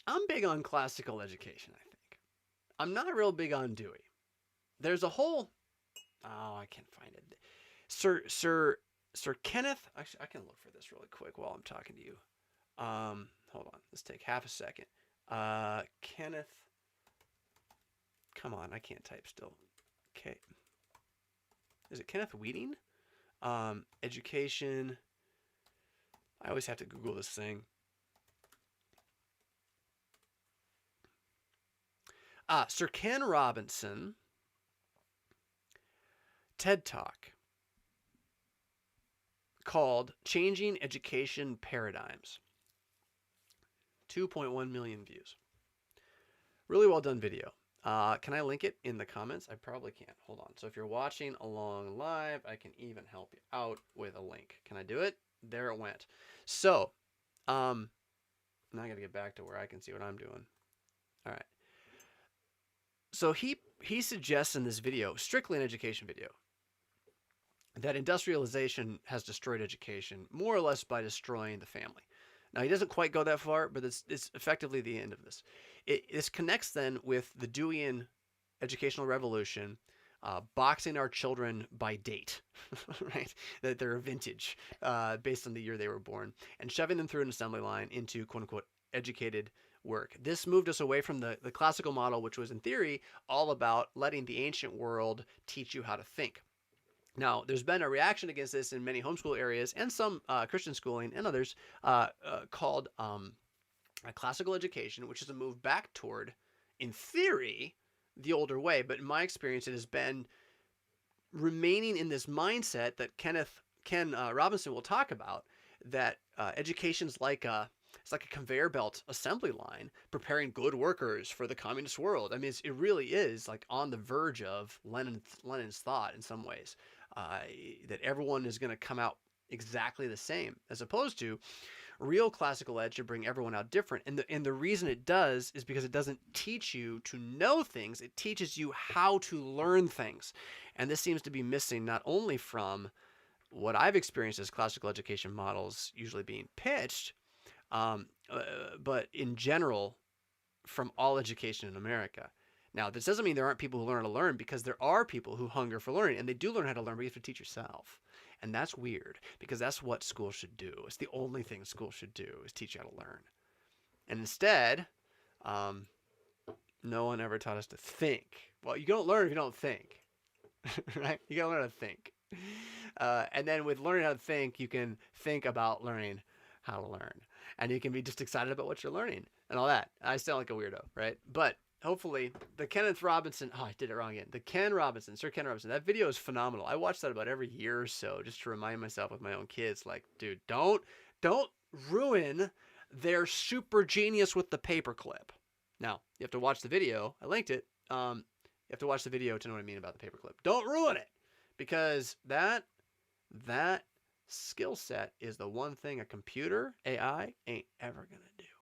I'm big on classical education, I think. I'm not real big on Dewey. There's a whole I can't find it. Sir Kenneth. Actually, I can look for this really quick while I'm talking to you. Hold on. Let's take half a second. Kenneth. Come on, I can't type still. Okay. Is it Kenneth Wheating? Education. I always have to Google this thing. Sir Ken Robinson. TED Talk called Changing Education Paradigms. 2.1 million views. Really well done video. Can I link it in the comments? I probably can't. Hold on. So if you're watching along live, I can even help you out with a link. Can I do it? There it went. So, now I got to get back to where I can see what I'm doing. All right. So he suggests in this video, strictly an education video, that industrialization has destroyed education more or less by destroying the family. Now, he doesn't quite go that far, but it's effectively the end of this. This connects then with the Deweyan educational revolution, boxing our children by date, right? That they're vintage based on the year they were born, and shoving them through an assembly line into quote unquote educated work. This moved us away from the classical model, which was in theory all about letting the ancient world teach you how to think. Now, there's been a reaction against this in many homeschool areas and some Christian schooling and others called classical education, which is a move back toward, in theory, the older way. But in my experience, it has been remaining in this mindset that Ken Robinson will talk about, that education's like it's like a conveyor belt assembly line preparing good workers for the communist world. I mean, it really is like on the verge of Lenin's thought in some ways, that everyone is going to come out exactly the same, as opposed to real classical ed should bring everyone out different. And the reason it does is because it doesn't teach you to know things, it teaches you how to learn things. And this seems to be missing not only from what I've experienced as classical education models usually being pitched, but in general from all education in America. Now, this doesn't mean there aren't people who learn how to learn, because there are people who hunger for learning, and they do learn how to learn, but you have to teach yourself. And that's weird, because that's what school should do. It's the only thing school should do, is teach you how to learn. And instead, no one ever taught us to think. Well, you don't learn if you don't think, right? You gotta learn how to think. And then with learning how to think, you can think about learning how to learn. And you can be just excited about what you're learning and all that. I sound like a weirdo, right? But hopefully the Kenneth Robinson, I did it wrong again. Sir Ken Robinson, that video is phenomenal. I watch that about every year or so just to remind myself with my own kids, like, dude, don't ruin their super genius with the paperclip. Now, you have to watch the video. I linked it. You have to watch the video to know what I mean about the paperclip. Don't ruin it, because that skill set is the one thing a computer, AI, ain't ever going to do.